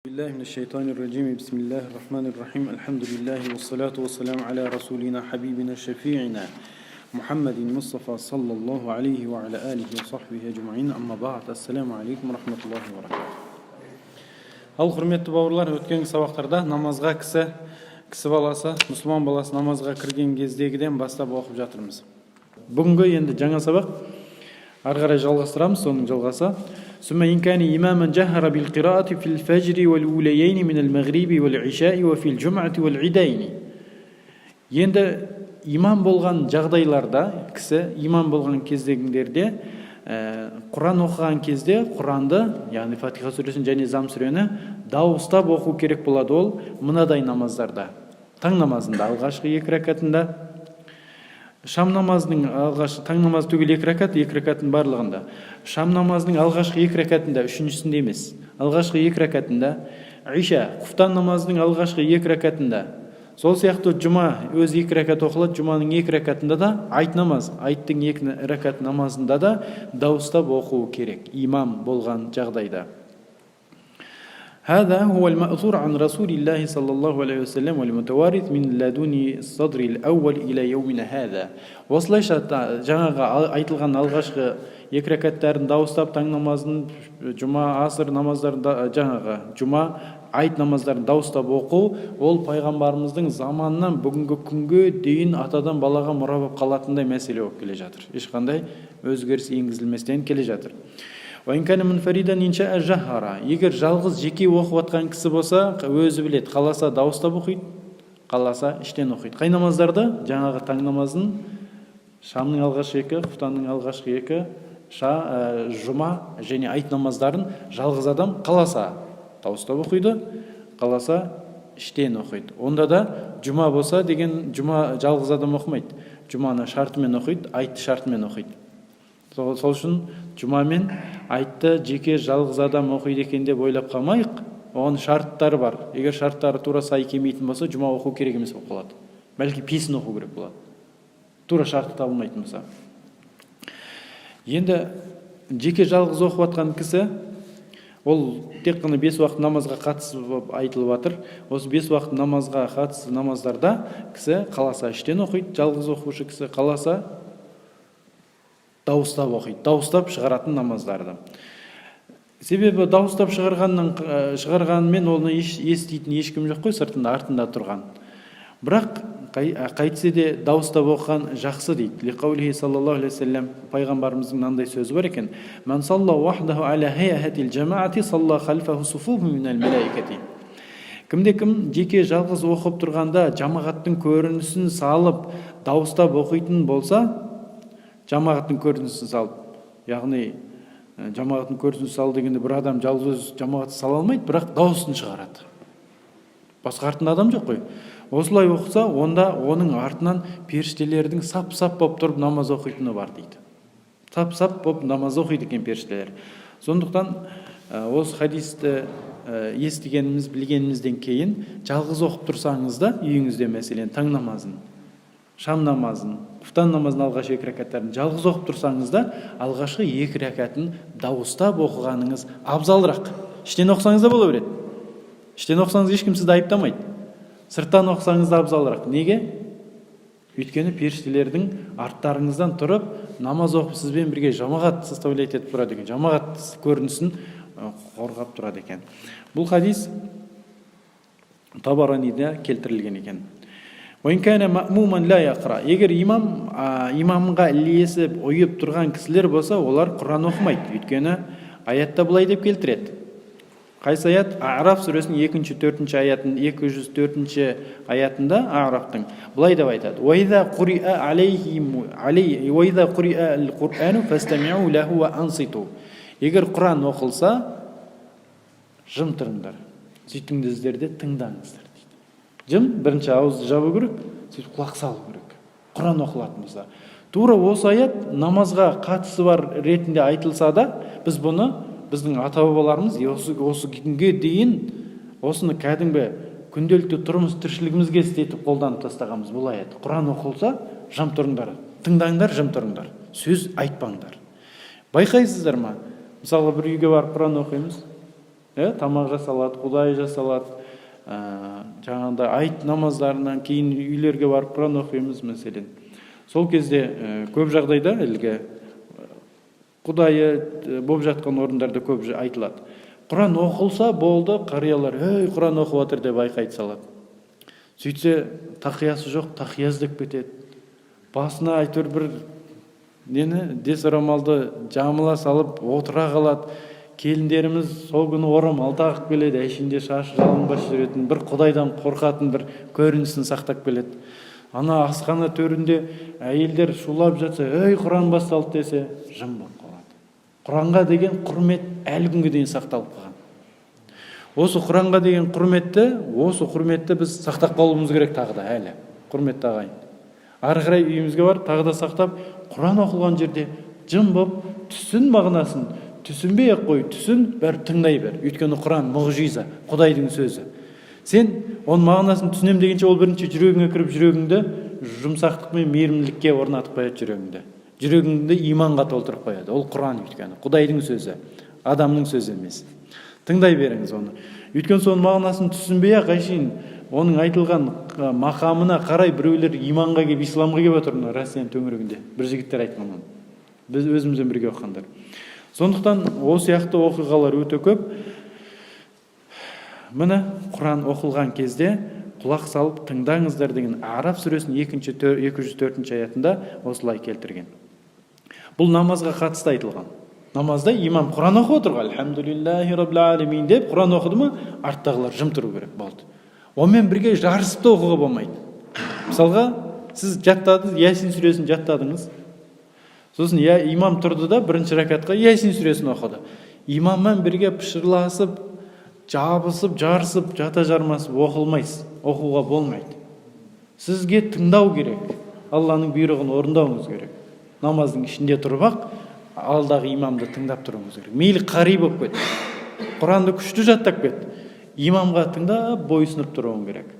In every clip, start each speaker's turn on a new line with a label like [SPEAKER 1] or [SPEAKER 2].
[SPEAKER 1] بالله من الشيطان الرجيم بسم الله الرحمن الرحيم الحمد لله والصلاة والسلام على رسولنا حبيبنا شفيعنا محمد المصطفى صلى الله عليه وعلى آله وصحبه أجمعين أما بعد السلام عليكم ورحمة الله وبركاته. Ал құрметті бауырлар, өткен сабақтарда намазға кісі баласы, мұсылман баласы намазға кірген кездегіден бастап оқып жатырмыз. Бүгінгі енді жаңа сабақ, ары қарай жалғастырамыз, соның жалғасы. ثم إن كان إماما جهر بالقراءة في الفجر والأوليين من المغرب والعشاء وفي الجمعة والعيدين. Енді имам болған жағдайларда, кісі имам болған кездегілерде, Құран оқыған кезде Құранды, яғни Фатиха сүресін және Зам сүрені дауыстап оқу керек болады. Ол мынадай намаздарда: таң намазында алғашқы 2 рәкатында, шам намазының алғашқы таң намазы түгел 2 рәкаттың барлығында, шам намазының алғашқы 2 рәкатында, үшіншісінде емес, алғашқы 2 рәкатында, иша, құфтан намазының алғашқы 2 рәкатында, сол сияқты жұма өз 2 рәкат оқылады, жұманың 2 рәкатында да, айт намаз, айттың 2 рәкат намазында да дауыстап оқу керек, имам болған жағдайда. هذا هو المأثور عن رسول الله صلى الله عليه وسلم والمتوارث من لدن الصدر الأول إلى يومنا هذا. Осылайша жаңағы айтылған алғашқы 2 рәкаттарын дауыстап таң намазын, жұма, аср намаздарын жаңағы жұма, айт намаздарын дауыстап оқу, ол пайғамбарымыздың заманынан бүгінгі күнге дейін атадан балаға мұра болып қалатындай мәселе болып келе жатыр. Ешқандай өзгеріс енгізілместен келе жатыр. Егер жалғыз жеке оқып атқан кісі болса, өзі біледі, қаласа дауыстап оқиды, қаласа іштен оқиды. Қай намаздарды? Жаңағы таң намазын, шамның алғашқы 2, құфтанның алғашқы 2, жұма және айт намаздарын жалғыз адам қаласа дауыстап оқиды, қаласа іштен оқиды. Онда да жұма болса деген, жұма жалғыз адам оқымайды. Жұманы шартымен оқиды, айтты шартымен оқиды. Сол үшін жұма мен айтты жеке жалғыз адам оқиды екен деп ойлап қалмайық. Оған шарттары бар. Егер шарттары тура сай келмейтін болса, жұма оқу керек емес болып қалады. Бәлки песін оқу керек болады. Тура шарты табылмайтын болса. Енді жеке жалғыз оқып атқан кісі, ол тек қана 5 уақыт намазға қатысы айтылып жатыр. Осы 5 уақыт намазға қатысы намаздарда кісі қаласа іштен оқиды, жалғыз оқушы кісі қаласа дауыстап оқиды, дауыстап шығаратын намаздарды. Себебі дауыстап шығарғанмен оны еститін ешкім жоқ қой, сыртында, артында тұрған. Бірақ қайтсе де дауыстап оқыған жақсы дейді. Лиқаулихи саллаллаху алейхи вассалам, пайғамбарымыздың мынандай сөзі бар екен: "Ман салла вахдаху аля хайатил жамаати салла халфаху суфуфу минал малаикати." Кімде-кім жеке жалғыз оқып тұрғанда жамағаттың көрінісін салып дауыстап оқитын болса, жамағаттың көрінісін салып, яғни жамағаттың көрінісін сал дегенде бір адам жалғыз жамағатты сала алмайды, бірақ дауысын шығарады. Басқа артында адам жоқ қой. Осылай оқыса, онда оның артынан періштелердің сап-сап болып тұрып намаз оқитыны бар дейді. Сап-сап болып намаз оқиды екен періштелер. Сондықтан осы хадисті естігеніміз, білгенімізден кейін жалғыз оқып тұрсаңыз да үйіңізде, мәселен таң намазын, шам намазын, құфтан намазын алғашқы 2 рәкаттарын жалғыз оқып тұрсаңыз да, алғашқы 2 рәкатын дауыстап оқығаныңыз абзалырақ. Іштен оқысаңыз да бола береді. Іштен оқысаңыз ешкім сізді айыптамайды. Сырттан оқысаңыз да абзалырақ. Неге? Өйткені періштелердің арттарыңыздан тұрып, намаз оқып сізбен бірге жамағат составлять етіп тұрады екен. Жамағат көрінісін қорғап тұрады екен. Бұл хадис Табаранида келтірілген екен. Егер имамға ілесіп, ойып тұрған кісілер болса, олар Құран оқымайды. Өйткені аятта бұлай деп келтіреді. Қайсы аят? А'раф сүресінің 2-4 аятын, 204 аятында А'рафтың бұлай деп айтады: "Уайза қуриа ал-Қур'ану фастамиу лаху ва анситу." Егер Құран оқылса, жым тұрыңдар, сөйтіңіздерде тыңдаңыздар. Жым бірінші ауызды жабу керек, сөйтіп құлақ салу керек. Құран оқылатын болса. Тура осы аят намазға қатысы бар ретінде айтылса да, біз бұны біздің ата-бабаларымыз осы күнге дейін осыны кәдімгі күнделікті тұрмыс тіршілігімізге істетіп қолданып тастағанбыз бұл аят. Құран оқылса, жым тұрыңдар, тыңдаңдар, жым тұрыңдар, сөз айтпаңдар. Байқайсыздар ма? Мысалы бір үйге барып Құран оқимыз, тамақ жасалады, құдай жасалады, жаңағыдай айт намаздарынан кейін үйлерге барып Құран оқимыз мәселен. Сол кезде көп жағдайда әлгі құдайы болып жатқан орындарда көп айтылады. Құран оқылса болды, қариялар Құран оқып отыр деп айқай салады. Сөйтсе тақиясы жоқ, тақияз деп кетеді. Басына әйтеуір бір дес орамалды жамыла салып отыра қалады. Келіндеріміз сол күні орамал тағып келеді, ішінде шашы жалынбас жүретін, бір құдайдан қорқатын бір көрінісін сақтап келеді. Ана асхана төрінде әйелдер шулап жатса, Құран басталды десе, жым болып қалады. Құранға деген құрмет әлі күнге дейін сақталып қалған. Осы Құранға деген құрметті біз сақтап қалуымыз керек тағы да әлі. Құрметті ағайын. Ары қарай үйімізге барып тағы да сақтап, Құран оқылған жерде жым болып, түсін мағынасын, түсінбей ақ қой, түсін, бәрі тыңдай бер. Өйткені Құран мұғжиза, Құдайдың сөзі. Сен оның мағынасын түсінем дегенше, ол бірінші жүрегіңе кіріп, жүрегіңді жұмсақтық пен мейірімділікке орнатып қояды жүрегіңді. Жүрегіңді иманға толтырып қояды. Ол Құран өйткені Құдайдың сөзі, адамның сөзі емес. Тыңдай беріңіз оны. Өйткені соның мағынасын түсінбей ақ әшейін оның айтылған мақамына қарай біреулер иманға келіп, исламға келіп отыр Россияның төңірегінде. Бір жігіттер айтқан оны. Біз өзімізбен бірге оқығандар. Сондықтан осы сияқты оқиғалар өте көп. Міне Құран оқылған кезде құлақ салып тыңдаңыздар деген Араб сүресінің 204 аятында осылай келтірген. Бұл намазға қатысты айтылған. Намазда имам Құран оқып отырған, Альхамдулиллахи раббил алемин деп Құран оқыды ма, арттағылар жым тұру керек болды. Онымен бірге жарысып та оқуға болмайды. Мысалға, сіз жаттадыңыз, Ясин сүресін жаттадыңыз. Сосын имам тұрды да бірінші ракатқа Ясин сүресін оқыды. Имаммен бірге пышырласып, жабысып, жарысып, жата жармасып оқылмайсыз, оқуға болмайды. Сізге тыңдау керек, Алланың бұйрығын орындауыңыз керек. Намаздың ішінде тұрып ақ, алдағы имамды тыңдап тұруыңыз керек. Мейлі қари болып кет, Құранды күшті жаттап кет, имамға тыңдап бойсынып тұруың керек.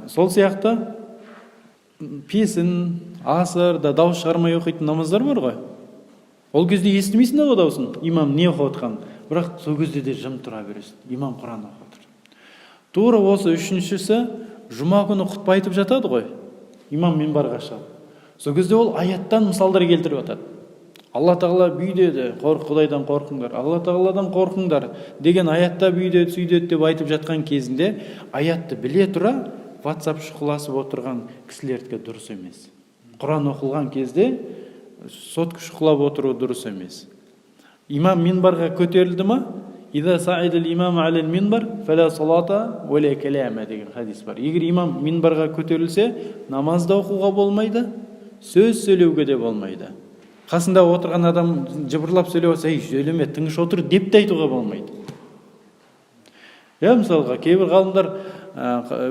[SPEAKER 1] Сол сияқты песін, асырда дауыс шығармай оқитын намаздар бар ғой. Ол кезде естімейсің да дауысын, имам не оқып отқанын. Бірақ сол кезде де жым тұра бересің. Имам Құран оқып отыр. Тура осы үшіншісі жұма күні құтпа айтып жатады ғой. Имам минбарға шығады. Сол кезде ол аяттан мысалдар келтіріп жатады. Алла тағала бүйдеді, Құдайдан қорқыңдар, Алла тағаладан қорқыңдар деген аятта бүйдеді, сүйдеді деп айтып жатқан кезінде аятты біле тұра WhatsApp шұқыласып отырған кісілердікі дұрыс емес. Құран оқылған кезде сотка шұқылап отыру дұрыс емес. Имам минбарға көтерілді ма? Ида саидал имам алал минбар фала салата вала калама деген хадис бар. Егер имам минбарға көтерілсе, намазда оқуға болмайды, сөз сөйлеуге де болмайды. Қасында отырған адам жыбырлап сөйлеп отса, сөйлеме, тыныш отыр деп те айтуға болмайды. Мысалға, кейбір ғалымдар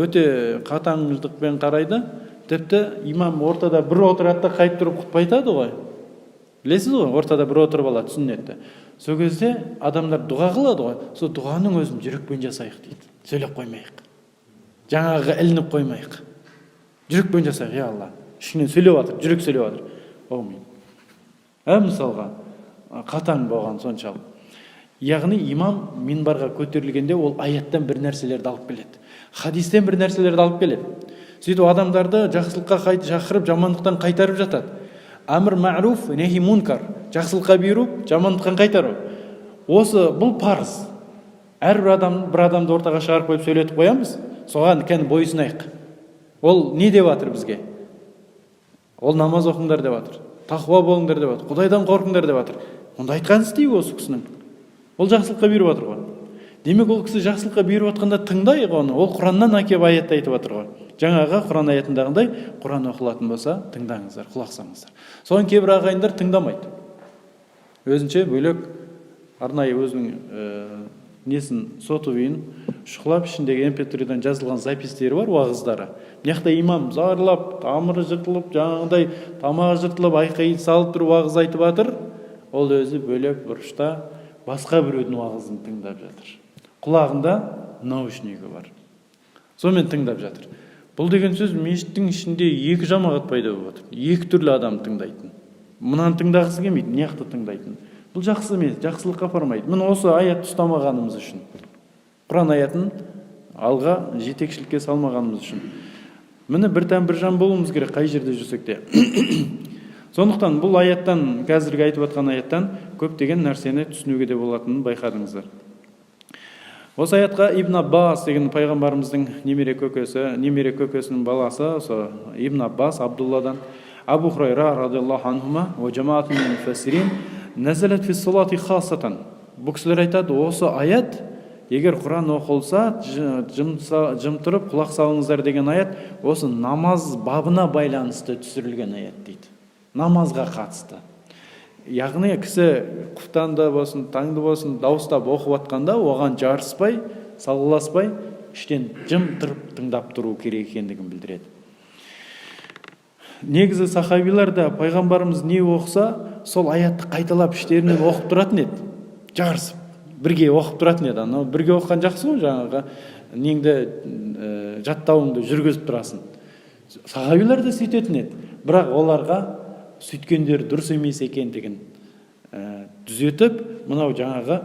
[SPEAKER 1] өте қатаңдықпен қарайды. Тіпті имам ортада бір отырады да қайтып тұрып құтпа айтады ғой. Білесіз ғой, ортада бір отырып алады, сүннетті. Сол кезде адамдар дұға қылады ғой. Сол дұғаның өзін жүрекпен жасайық дейді. Сөйлеп қоймайық. Жаңағы ілініп қоймайық. Жүрекпен жасайық, я Алла. Ішінен сөйлеп жатыр, жүрек сөйлеп жатыр. Аумин. Мысалға, қатаң болған соншалық. Яғни имам минбарға көтерілгенде ол аяттан бір нәрселерді алып келеді. Хадистен бір нәрселерді алып келеді. Сөйтіп адамдарды жақсылыққа шақырып, жамандықтан қайтарып жатады. Амр ма'руф, нахи мункар. Жақсылыққа бұйыру, жамандықтан қайтару. Бұл парыз. Әрбір адамды ортаға шығарып қойып сөйлетіп қоямыз, соған кәні бойсынайық. Ол не деп жатыр бізге? Ол намаз оқыңдар деп жатыр. Тақуа болыңдар деп жатыр. Құдайдан қорқыңдар деп жатыр. Онда айтқан істейік осы кісінің. Ол жақсылыққа бұйырып жатыр ғой. Демек ол кісі жақсылыққа бұйырып жатқанда тыңдайық оны. Ол Құраннан әкеп аятты айтып жатыр ғой. Жаңағы Құран аятындағындай Құран оқылатын болса, тыңдаңыздар, құлақ салыңыздар. Соған кейбір ағайындар тыңдамайды. Өзінше бөлек арнайы өзінің несін сотовыйын шұқылап, ішіндегі MP3-дан жазылған запистері бар, уағыздары. Мыняқта имам зарлап, тамыры жыртылып, жаңағыдай тамағы жыртылып, айқай салып тұрып уағыз айтып жатыр. Ол өзі бөлек бұрышта басқа біреудің уағызын тыңдап жатыр. Құлағында наушнигі бар. Сонымен тыңдап жатыр. Бұл деген сөз мешіттің ішінде екі жамағат пайда болып отыр. Екі түрлі адам тыңдайтын. Мұнан тыңдағысы келмейді, мыняқта тыңдайтын. Бұл жақсы емес, жақсылыққа апармайды. Міне осы аятты ұстамағанымыз үшін, Құран аятын алға жетекшілікке салмағанымыз үшін. Міне бір тән бір жан болуымыз керек, қай жерде жүрсек те. Сондықтан бұл аяттан, қазіргі айтып жатқан аяттан көптеген нәрсені түсінуге де болатынын байқадыңыздар. Осы аятқа Ибн Аббас деген пайғамбарымыздың немере көкесінің баласы, осы Ибн Аббас Абдулладан, Абу Хурайра радиаллаху анхума ва джамаатун мин муфассирин назалат фи салати хасатан. Бұл кісілер айтады, осы аят, егер Құран оқылса, жымтырып құлақ салыңыздар деген аят, осы намаз бабына байланысты түсірілген аят дейді. Намазға қатысты. Яғни кісі құфтанды болсын, таңды болсын, дауыстап оқып жатқанда, оған жарыспай, салғыласпай, іштен жым тұрып тыңдап тұру керек екендігін білдіреді. Негізі сахабилар да пайғамбарымыз не оқыса, сол аятты қайталап іштерінен оқып тұратын еді. Жарысып, бірге оқып тұратын еді. Анау бірге оқыған жақсы ғой, жаңағы неңді жаттауыңды жүргізіп тұрасың. Сахабилар да сөйтетін еді. Бірақ оларға сөйткендер дұрыс емес екендігін түзетіп, мынау жаңағы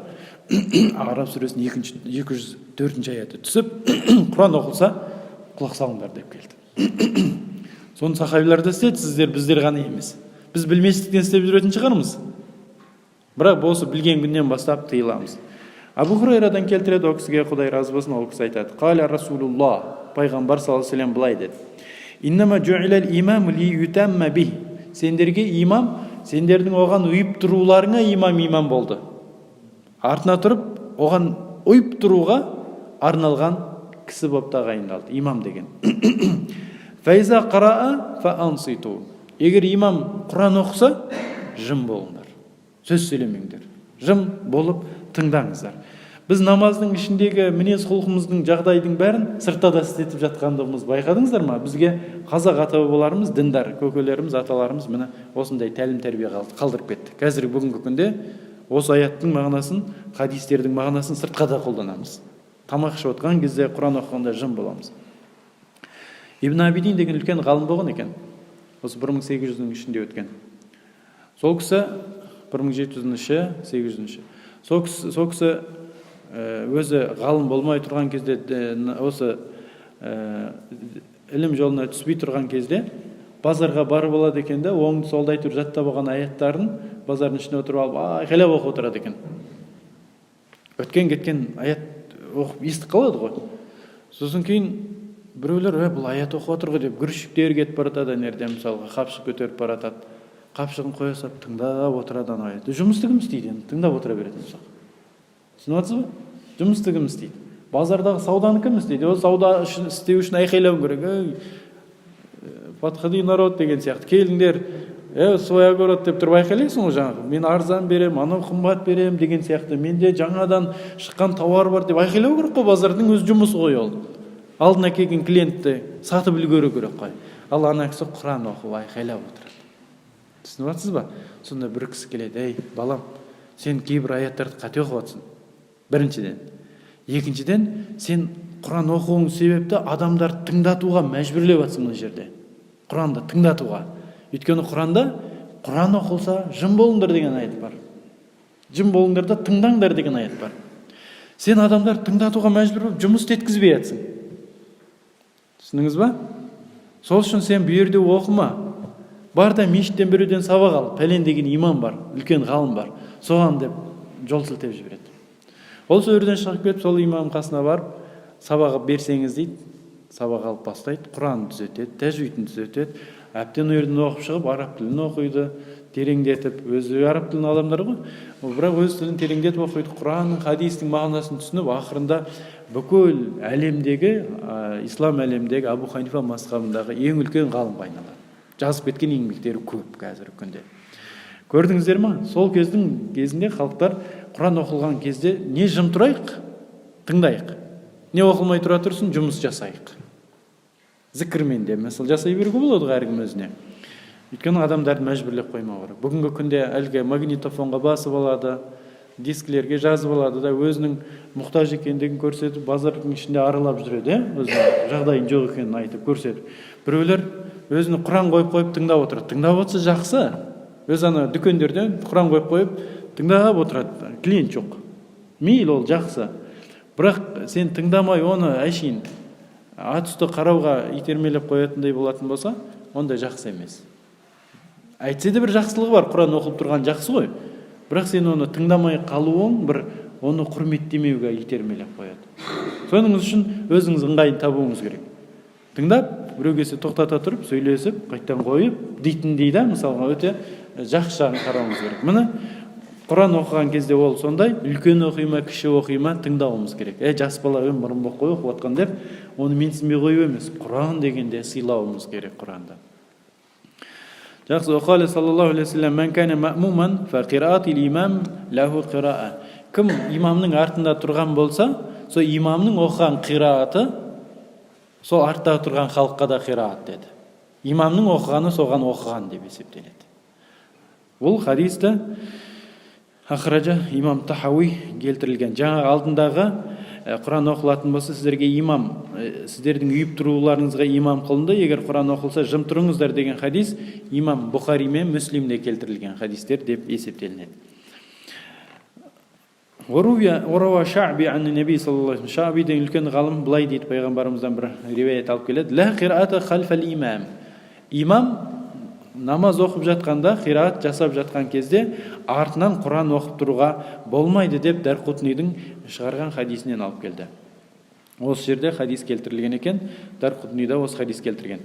[SPEAKER 1] Араб сүресінің 204 аяты түсіп, Құран оқылса, құлақ салыңдар деп келді. Соны сахабилар да істеді, сіздер біздер ғана емес. Біз білместіктен істеп жүретін шығармыз. Бірақ осы білген күннен бастап тыйыламыз. Абу Хурайрадан келтіреді, ол кісіге Құдай разы болсын, ол кісі айтады. Қаля Расулуллах, пайғамбар саллаллаху алейхи ва саллям былай деді. Иннама жуилал имаму ли ютамма бих. Сендерге имам, сендердің оған ұйып тұруларыңа имам болды. Артына тұрып, оған ұйып тұруға арналған кісі болып тағайындалды, имам деген. Файза қараа фа анситу. Егер имам Құран оқыса, жым болыңдар. Сөз сөйлемеңдер. Жым болып тыңдаңыздар. Біз намаздың ішіндегі мінез құлқымыздың жағдайдың бәрін сырттада істетіп жатқандығымыз байқадыңыздар ма? Бізге қазақ ата бабаларымыз, діндар, көкелеріміз, аталарымыз міне осындай тәлім тәрбие қалдырып кетті. Қазіргі бүгінгі күнде осы аяттың мағынасын, хадистердің мағынасын сыртқа да қолданамыз. Тамақ ішіп отқан кезде, Құран оқығанда жым боламыз. Ибн Абидин деген үлкен ғалым болған екен. Осы 1800-дің ішінде өткен. Сол кісі 1700-800-ші. Сол кісі өзі ғалым болмай тұрған кезде, осы ілім жолына түспей тұрған кезде, базарға барып алады екен де, оңды солды айтып жаттап алған аяттарын базардың ішіне отырып алып, айқайлап оқып отырады екен. Өткен кеткен аят оқып естіп қалады ғой. Сосын кейін біреулер, бұл аят оқып отыр ғой деп күршіктер кетіп баратады, нерде мысалға қапшық көтеріп баратады. Қапшығын қоя сап тыңдап отырады ана аятты. Жұмысты кім істейді енді? Тыңдап отыра береді мысалға. Түсініп отырсыз ба? Жұмысты кім істейді? Базардағы сауданы кім істейді? Ол сауда істеу үшін айқайлау керек. Подходи народ деген сияқты. Келіңдер, своя город деп тұрып айқайлайсың ғой жаңағы. Мен арзан берем, анау қымбат берем деген сияқты. Менде жаңадан шыққан тауар бар деп айқайлау керек қой, базардың өз жұмысы ғой ол. Алдына келген клиентті сатып үлгеру керек қой. Ал ана кісі Құран оқып айқайлап отырады. Түсініп отырсыз ба? Сонда бір кісі келеді, балам, сен кейбір аяттарды қате оқып отырсың. Біріншіден. Екіншіден, сен Құран оқуың себепті адамдар тыңдатуға мәжбүрлеп жатсың мына жерде. Құранды тыңдатуға. Өйткені Құранда Құран оқылса, жым болыңдар деген аят бар. Жым болыңдар да тыңдаңдар деген аят бар. Сен адамдар тыңдатуға мәжбүр болып жұмыс істеткізбей жатсың. Түсініңіз ба? Сол үшін сен бұл жерде оқыма. Бар да мешіттен біреуден сабақ ал. Пәлен деген имам бар, үлкен ғалым бар. Соған деп жол сілтеп жібереді. Ол сөзден шығып кетіп, сол имам қасына барып, сабақ берсеңіз дейді, сабақ алып бастайды, Құран түзетеді, тәжвидін түзетеді, әбден өрден оқып шығып, араб тілін оқиды, тереңдетіп, өзі араб тілін адамдар ғой, бірақ өз тілін тереңдетіп оқиды, Құранның, хадистің мағынасын түсініп, ақырында бүкіл әлемдегі, ислам әлемдегі Абу Ханифа мазхабындағы ең үлкен ғалымға айналады. Жазып кеткен еңбектері көп қазіргі күнде. Көрдіңіздер ма? Сол кезінде халықтар Құран оқылған кезде не жым тұрайық, тыңдайық. Не оқылмай тұра тұрсын, жұмыс жасайық. Зікірмен де, мысалы, жасай беруге болады әркім өзіне. Өйткені адамдарды мәжбүрлеп қоймау керек. Бүгінгі күнде әлгі магнитофонға басып алады, дискілерге жазып алады да өзінің мұқтаж екендігін көрсетіп, базардың ішінде аралап жүреді, өзінің жағдайын жоқ екенін айтып көрсетіп. Біреулер өзіне Құран қойып тыңдап отырады. Тыңдап отырса жақсы. Өз ана дүкендерден Құран қойып тыңдап отырат, клиент жоқ. Мейлі ол жақсы. Бірақ сен тыңдамай оны әшейін ат үсті қарауға итермелеп қоятындай болатын болса, онда жақсы емес. Әйтсе де бір жақсылығы бар, Құран оқылып тұрған жақсы ғой. Бірақ сен оны тыңдамай қалуың бір оны құрметтемеуге итермелеп қояды. Соның үшін өзіңіз ыңғайын табуыңыз керек. Тыңдап, біреу келсе тоқтата тұрып, сөйлесіп, қайттан қойып, дейтіндей да, мысалға өте жақсы жағын қарауымыз керек. Міне Құран оқыған кезде ол сондай, үлкен оқи ма, кіші оқи ма, тыңдауымыз керек. Жас бала мұрынбоқ қой оқып отқан деп, оны менсінбей қою емес. Құран дегенде сыйлауымыз керек Құранды. Жақсы, оқалы саллаллаху алейхи вассалам, "Мен кана маъмуман фа қираатил имам лаху қираа." Кім имамның артында тұрған болса, сол имамның оқыған қирааты сол артта тұрған халыққа да қираат деді. Имамның оқығаны соған оқыған деп есептеледі. Бұл хадисті Ахраджа имам Тахауи келтірілген. Жаңа алдындағы Құран оқылатын болса, сіздерге имам, сіздердің үйіп тұруларыңызға имам қылынды, егер Құран оқылса жым тұрыңыздар деген хадис имам Бұхари мен Муслимде келтірілген хадистер деп есептелінеді. Уруа Шаъби ан Наби саллаллаху алейхи ва саллям, Шаъби деген үлкен ғалым былай дейді, пайғамбарымыздан бір риwayat алып келеді. Ла қираата халфал имам. Имам намаз оқып жатқанда, қираат жасап жатқан кезде артынан Құран оқып тұруға болмайды деп Дарқутнидің шығарған хадисінен алып келді. Осы жерде хадис келтірілген екен, Дарқутнида осы хадис келтірген.